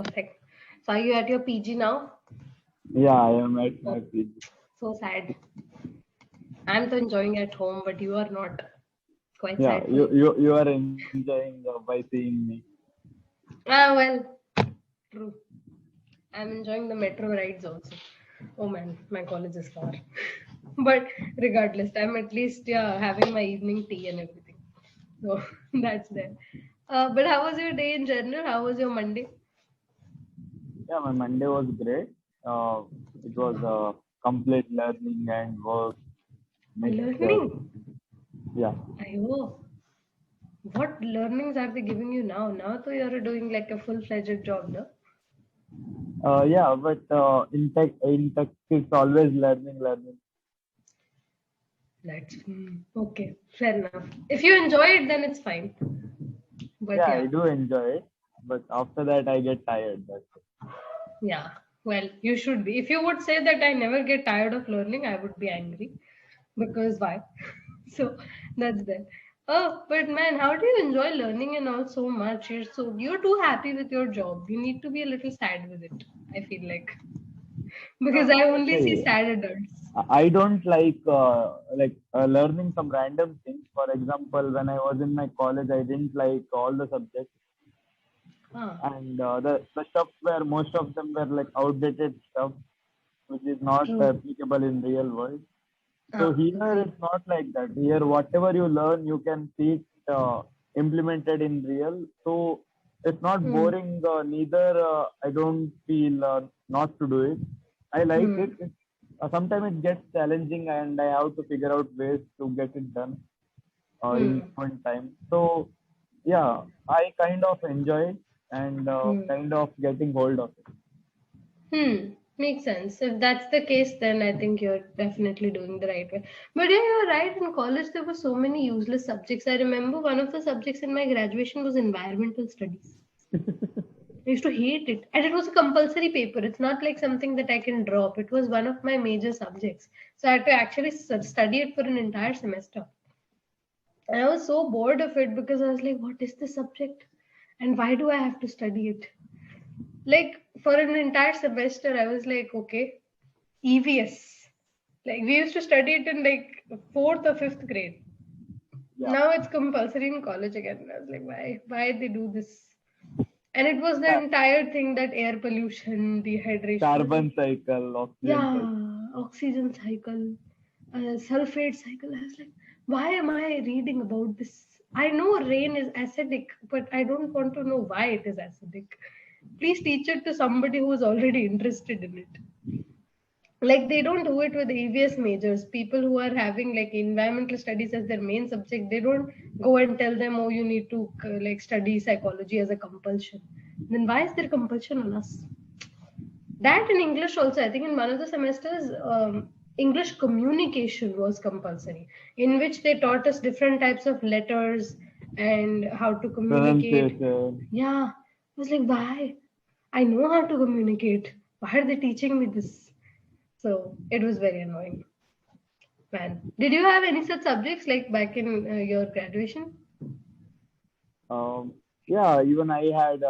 Perfect. So are you at your PG now? Yeah, I am at Oh, my PG. so sad. I'm so enjoying at home, but you are not. Quite Yeah, sad for you are enjoying by seeing me. well, true. I'm enjoying the metro rides also. Oh man, my college is far. But regardless, I'm at least having my evening tea and everything. So that's there. But how was your day in general? How was your Monday? Yeah, my Monday was great. Uh, it was complete learning and work mixture. Learning. Yeah, Ayo, what learnings are they giving you now? Now, so you're doing like a full-fledged job, no? yeah, but in tech it's always learning. That's okay. Fair enough. If you enjoy it, then it's fine. But Yeah, yeah, I do enjoy it, but after that I get tired. That's it. yeah. Well, you should be. If you would say that I never get tired of learning, I would be angry. Because why? So that's there. Oh, but man, how do you enjoy learning and all so much? You're too happy with your job. You need to be a little sad with it. I feel because I only see See, sad adults. I don't like learning some random things. For example, when I was in my college, I didn't like all the subjects, Ah, and the stuff where most of them were like outdated stuff, which is not true. applicable in real world. So Ah, here agree. it's not like that. Here, whatever you learn, you can see it implemented in real. So it's not Hmm. boring. Neither I don't feel not to do it. I like Hmm. it. Sometimes it gets challenging, and I have to figure out ways to get it done in Hmm. one time. So yeah, I kind of enjoy it and Hmm. kind of getting hold of it. Hmm. Makes sense. If that's the case, then I think you're definitely doing the right way. But yeah, you're right. In college, there were so many useless subjects. I remember one of the subjects in my graduation was environmental studies. I used to hate it. And it was a compulsory paper. It's not like something that I can drop. It was one of my major subjects. So I had to actually study it for an entire semester. And I was so bored of it because I was like, what is this subject? And why do I have to study it? Like for an entire semester, I was like, okay, EVS. Like we used to study it in like fourth or fifth grade. Yeah, Now it's compulsory in college again. I was like, why? Why they do this? And it was the yeah. entire thing that air pollution, dehydration. I was like, Carbon cycle, oxygen cycle. yeah, oxygen cycle, sulfate cycle. I was like, why am I reading about this? I know rain is acidic, but I don't want to know why it is acidic. Please teach it to somebody who is already interested in it. Like they don't do it with EVS majors. People who are having like environmental studies as their main subject, they don't go and tell them, oh, you need to like study psychology as a compulsion. Then why is there compulsion on us? That in English also, I think in one of the semesters, English communication was compulsory, in which they taught us different types of letters and how to communicate. Pronunciation. Yeah, I was like, why? I know how to communicate. Why are they teaching me this? So it was very annoying. Man, did you have any such subjects like back in your graduation? Um, yeah, even I had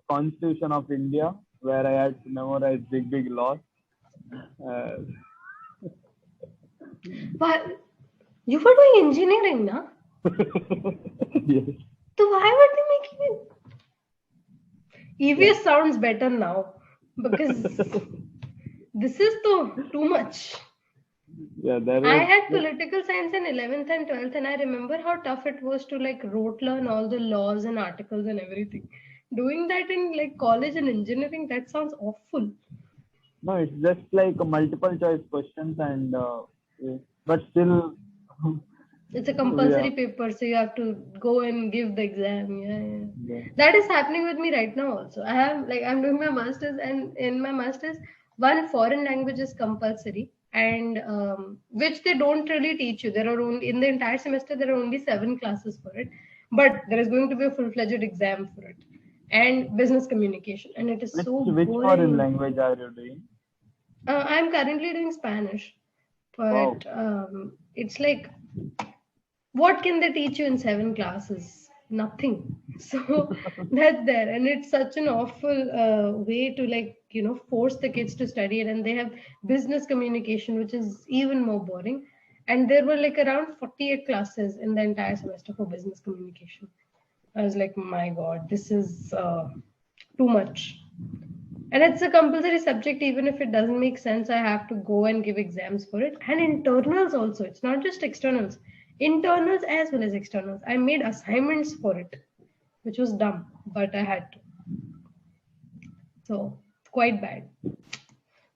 Constitution of India where I had to memorize big laws. Uh, Why you were doing engineering, na? yes. So why were they making it? Yeah. EVS sounds better now because this is too much. Yeah, there I was had political science in 11th and 12th, and I remember how tough it was to like rote learn all the laws and articles and everything. Doing that in like college and engineering, that sounds awful. no, it's just like a multiple choice questions and yeah, but still, It's a yeah, compulsory paper, so you have to go and give the exam. Yeah, yeah. yeah. That is happening with me right now also. I have like I'm doing my masters, and in my masters, one foreign language is compulsory, and which they don't really teach you. There are only in the entire semester there are only 7 classes for it, but there is going to be a full-fledged exam for it, and business communication, and it is so Which foreign boring. language are you doing? I'm currently doing Spanish, Wow. but it's like what can they teach you in 7 classes? nothing. So that's there, and it's such an awful way to, like, force the kids to study it. And they have business communication, which is even more boring. And there were like around 48 classes in the entire semester for business communication. I was like, my god, this is too much. And it's a compulsory subject. Even if it doesn't make sense, I have to go and give exams for it. And internals also. It's not just externals. Internals as well as externals. I made assignments for it, which was dumb, but I had to. So, quite bad.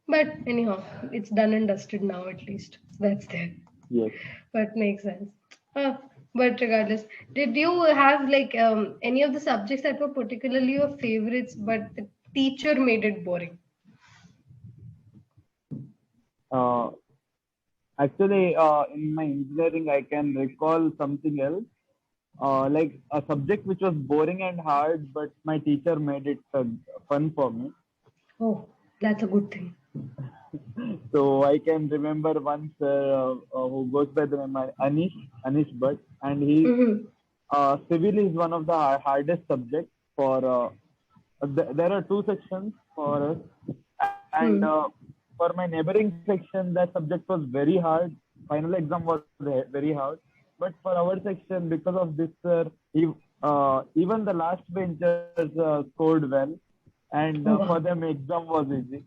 But anyhow, it's done and dusted now at least. So that's there. Yes. But makes sense. Uh, but regardless, did you have like any of the subjects that were particularly your favorites, but the teacher made it boring? Uh, Actually, in my engineering, I can recall something else. Like a subject which was boring and hard, but my teacher made it fun for me. Oh, that's a good thing. So I can remember one sir who goes by the name Anish Bhatt, and he Mm-hmm. civil is one of the hardest subjects for. There are two sections for us, and Hmm. for my neighboring section, that subject was very hard. Final exam was very hard, but for our section, because of this, even the last benchers scored well, and Oh for wow. them, exam was easy.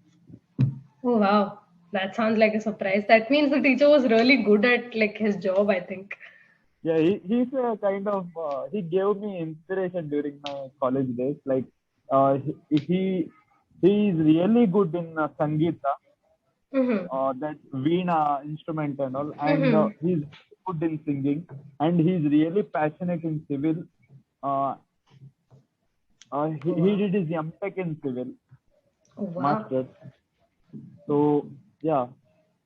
Oh wow. That sounds like a surprise. That means the teacher was really good at like his job, I think. Yeah, he's a kind of he gave me inspiration during my college days. Like he is really good in Sangeeta, Mm-hmm. that Veena instrument and all, and Mm-hmm. he's good in singing, and he's really passionate in civil. Uh, Oh he wow. did his M.Tech in civil Oh wow. master. So yeah,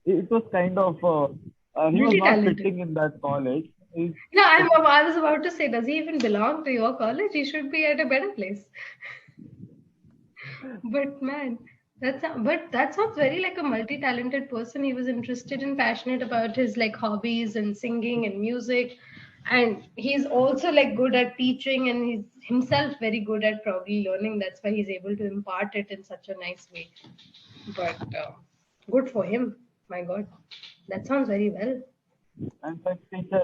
it was kind of he was not Multi-talented. fitting in that college. Yeah, It, I was about to say, does he even belong to your college? He should be at a better place. But man, but that sounds very like a multi-talented person. He was interested and passionate about his like hobbies and singing and music. And he's also like good at teaching, and he's himself very good at probably learning. That's why he's able to impart it in such a nice way. But good for him. My God, that sounds very well. and such teacher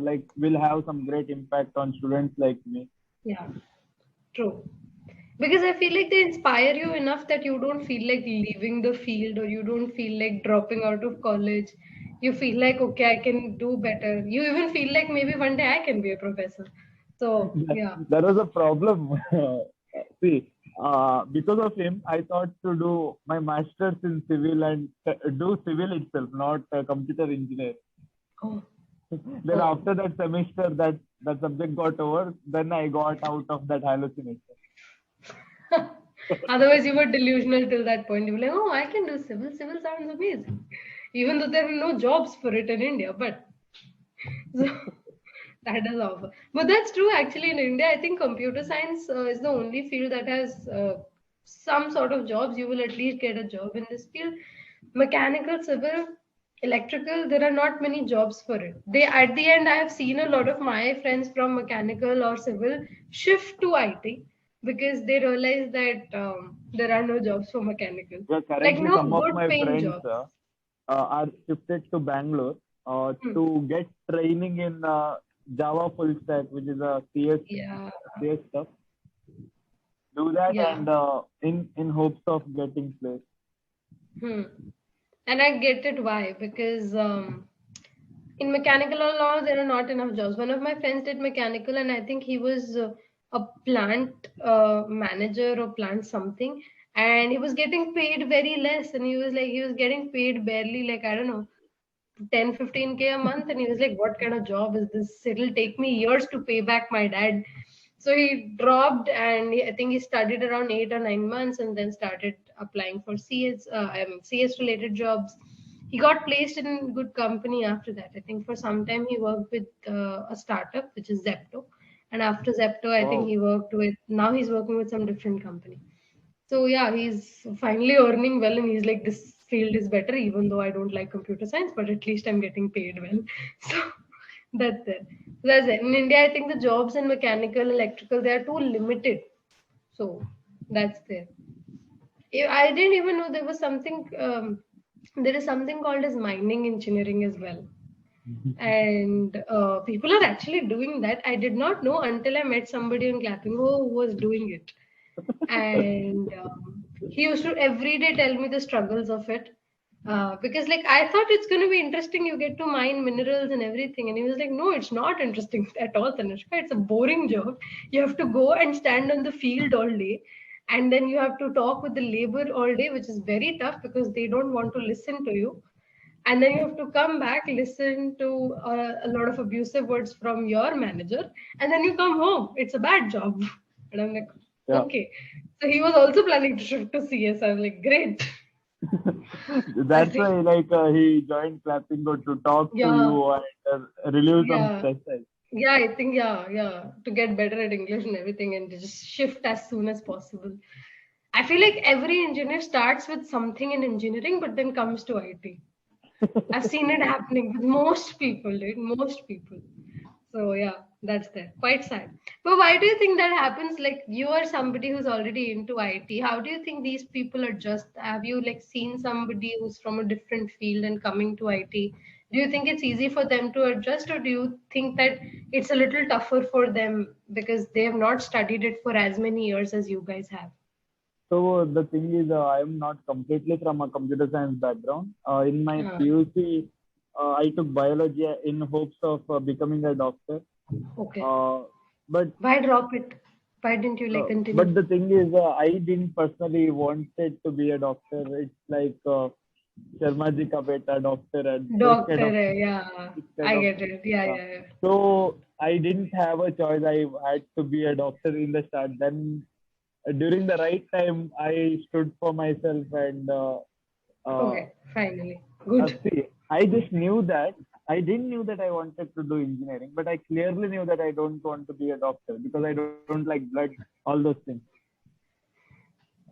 like will have some great impact on students like me. Yeah, true. Because I feel like they inspire you enough that you don't feel like leaving the field, or you don't feel like dropping out of college. You feel like, okay, I can do better. You even feel like maybe one day I can be a professor. So, yeah. There was a problem. See, because of him, I thought to do my master's in civil and do civil itself, not computer engineer. Oh, Then oh. after that semester, that subject got over. Then I got out of that hallucination. Otherwise, you were delusional till that point. You were like, oh, I can do civil. Civil sounds amazing. Even though there are no jobs for it in India. But so, that is awful. But that's true actually in India. I think computer science is the only field that has some sort of jobs. You will at least get a job in this field. Mechanical, civil, electrical, there are not many jobs for it. They at the end, I have seen a lot of my friends from mechanical or civil shift to IT because they realize that there are no jobs for mechanical. Yeah, Like currently no some of good my paying friends jobs. are shifted to Bangalore Hmm. to get training in Java full stack, which is a Yeah, CS stuff. Do that yeah. and in hopes of getting placed. Hmm. And I get it why, because in mechanical or law, there are not enough jobs. One of my friends did mechanical, and I think he was a plant manager or plant something, and he was getting paid very less. And he was getting paid barely, like, I don't know, 10, 15K a month. And he was like, what kind of job is this? It'll take me years to pay back my dad. So he dropped, and I think he studied around 8 or 9 months and then started applying for CS related jobs. He got placed in good company after that. I think for some time he worked with a startup, which is Zepto. And after Zepto, I think Wow. he worked with, now he's working with some different company. So yeah, he's finally earning well, and he's like, this field is better, even though I don't like computer science, but at least I'm getting paid well. So That's it. That's it. In India, I think the jobs in mechanical, electrical, they are too limited. So that's there. I didn't even know there was something. There is something called as mining engineering as well, and people are actually doing that. I did not know until I met somebody in clapingo who was doing it, and he used to every day tell me the struggles of it. Because like I thought it's going to be interesting, you get to mine minerals and everything, and he was like, no, it's not interesting at all, Tanishka. It's a boring job. You have to go and stand on the field all day, and then you have to talk with the labor all day, which is very tough because they don't want to listen to you, and then you have to come back, listen to a lot of abusive words from your manager, and then you come home. It's a bad job. And I'm like, Yeah. okay. So he was also planning to shift to CS. I was like, great. I That's think, why, like, he joined Clappingo to talk to yeah, you and relieve some yeah, stress. yeah, I think, yeah, yeah, to get better at English and everything and to just shift as soon as possible. I feel like every engineer starts with something in engineering, but then comes to IT. I've seen it happening with most people, dude, most people. So yeah, that's there. Quite sad. But why do you think that happens? Like you are somebody who's already into IT. How do you think these people adjust? Have you like seen somebody who's from a different field and coming to IT? Do you think it's easy for them to adjust, or do you think that it's a little tougher for them because they have not studied it for as many years as you guys have? So the thing is, I am not completely from a computer science background. In my Uh, PUC, I took biology in hopes of becoming a doctor. okay. Uh, but Why drop it? Why didn't you like but continue? the thing is, I didn't personally wanted to be a doctor. It's like Sharma ji ka beta doctor and those kind Doctor, of yeah, this kind I of get it. Yeah, uh, yeah, yeah. so I didn't have a choice. I had to be a doctor in the start. Then during the right time, I stood for myself and uh, Okay, finally. Good. see, I just knew that I didn't knew that I wanted to do engineering, but I clearly knew that I don't want to be a doctor because I don't like blood, all those things.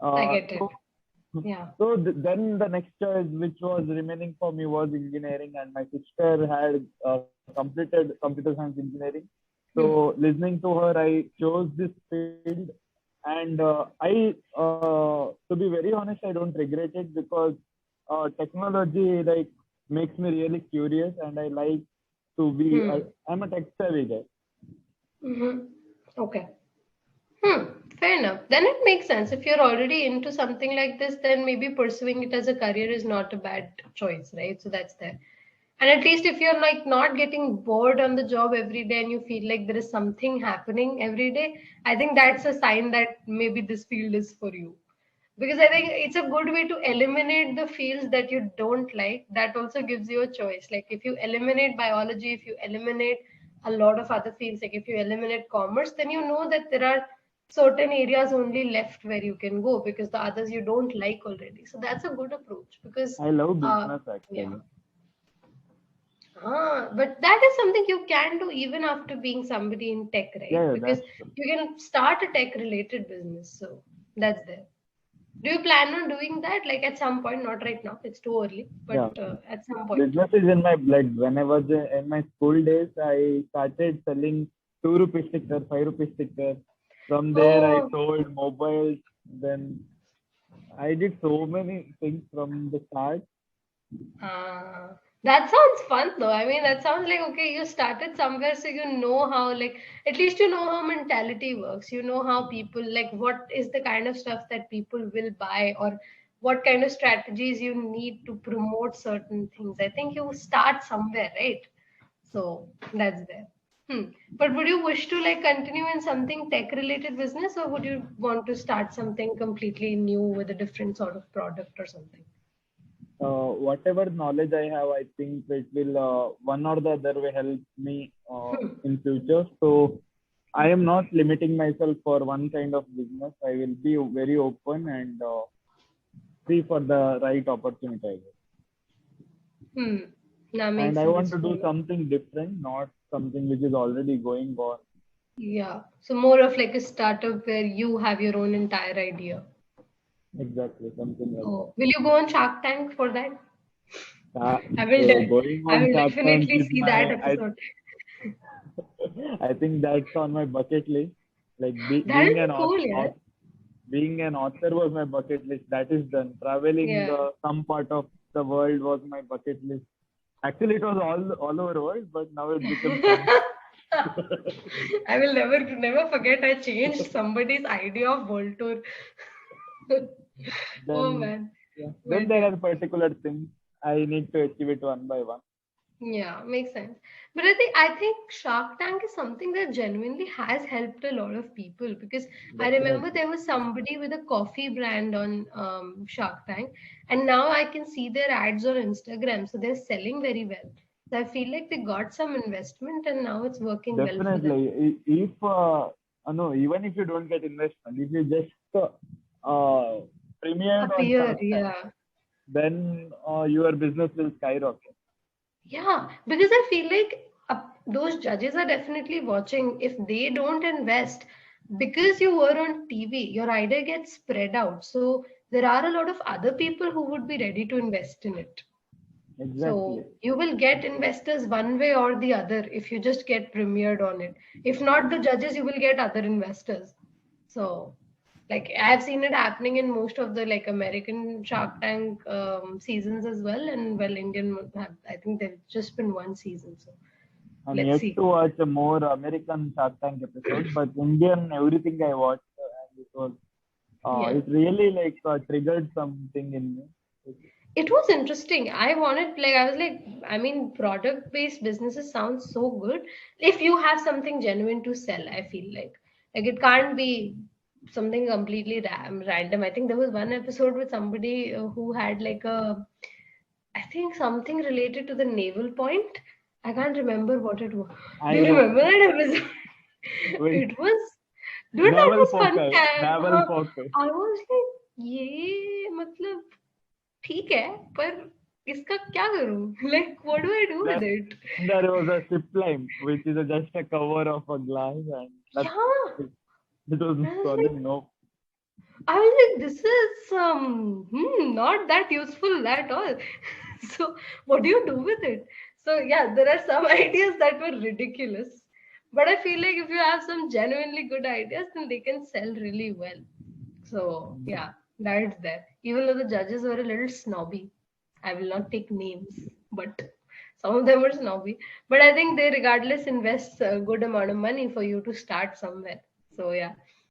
I Uh, get it. so Yeah. then the next choice, which was remaining for me, was engineering, and my sister had completed computer science engineering. Hmm. So listening to her, I chose this field, and to be very honest, I don't regret it because technology like makes me really curious, and I like to be. Hmm. I'm a tech savvy guy. Mm-hmm. Okay. Hmm. Fair enough. Then it makes sense. If you're already into something like this, then maybe pursuing it as a career is not a bad choice, right? So that's there. And at least if you're like not getting bored on the job every day and you feel like there is something happening every day, I think that's a sign that maybe this field is for you. Because I think it's a good way to eliminate the fields that you don't like. That also gives you a choice. Like if you eliminate biology, if you eliminate a lot of other fields, like if you eliminate commerce, then you know that there are certain areas only left where you can go because the others you don't like already. So that's a good approach because, I love uh, business yeah. actually. But that is something you can do even after being somebody in tech, right? Yeah, Because that's true. you can start a tech related business. So that's there. Do you plan on doing that? Like at some point, not right now, it's too early, but Yeah. at some point. Business is in my blood. When I was in my school days, I started selling 2 rupee sticker, 5 rupee sticker. From there, I Oh, sold mobiles. Then I did so many things from the start. that sounds fun though. I mean, that sounds like okay, you started somewhere, so you know how, like, at least you know how mentality works. You know how people, like, what is the kind of stuff that people will buy, or what kind of strategies you need to promote certain things. I think you start somewhere, right? So that's there. Hmm. But would you wish to like continue in something tech related business, or would you want to start something completely new with a different sort of product or something? Whatever knowledge I have, I think it will one or the other way help me in future. So I am not limiting myself for one kind of business. I will be very open and see for the right opportunity, I guess. Hmm. That And makes I want sense. to do something different, not something which is already going on. Yeah. So more of like a startup where you have your own entire idea. Exactly, something like that. Oh, will you go on Shark Tank for that? Uh, I will. going I on will Shark Tank definitely is see that my, episode. I think that's on my bucket list. Like That would be cool, yeah. being an author was my bucket list. That is done. Traveling Yeah. some part of the world was my bucket list. Actually, it was all over world, but now it became some. I will never forget I changed somebody's idea of world tour. Oh Then man. yeah, then But there yeah. are particular things I need to achieve it one by one. Yeah, makes sense. But I think Shark Tank is something that genuinely has helped a lot of people because I remember Definitely, there was somebody with a coffee brand on Shark Tank, and now I can see their ads on Instagram, so they're selling very well. So I feel like they got some investment and now it's working well for them. definitely. If no, even if you don't get investment, if you just premiered on Appear, Shark Tank, yeah. then your business will skyrocket. Yeah, because I feel like those judges are definitely watching. If they don't invest, because you were on TV, your idea gets spread out. So there are a lot of other people who would be ready to invest in it. Exactly. So you will get investors one way or the other if you just get premiered on it. If not the judges, you will get other investors. So like I've seen it happening in most of the like American Shark Tank seasons as well, and well, Indian have, I think there's just been one season. So I'm let's yet see. to watch a more American Shark Tank episode, but Indian everything I watched, and Yeah. it really like triggered something in me. It was interesting. I wanted, like, I was like, I mean, product based businesses sound so good. If you have something genuine to sell, I feel like it can't be something completely random. I think there was one episode with somebody who had like I think something related to the naval point. I can't remember what it was. Do I you know. remember that episode? Wait, It was, dude, that naval was fun. poker, naval poker. I was like, ये मतलब ठीक है पर इसका क्या करूं like what do I do with Then it? there was a zip line, which is just a cover of a glass, and that Yeah, it was I was like solid. No, this is not that useful at all. So what do you do with it? So yeah, there are some ideas that were ridiculous, but I feel like if you have some genuinely good ideas then they can sell really well. So yeah, that's there. Even though the judges were a little snobby, I will not take names, but some of them were snobby. But I think they regardless invest a good amount of money for you to start somewhere. So yeah.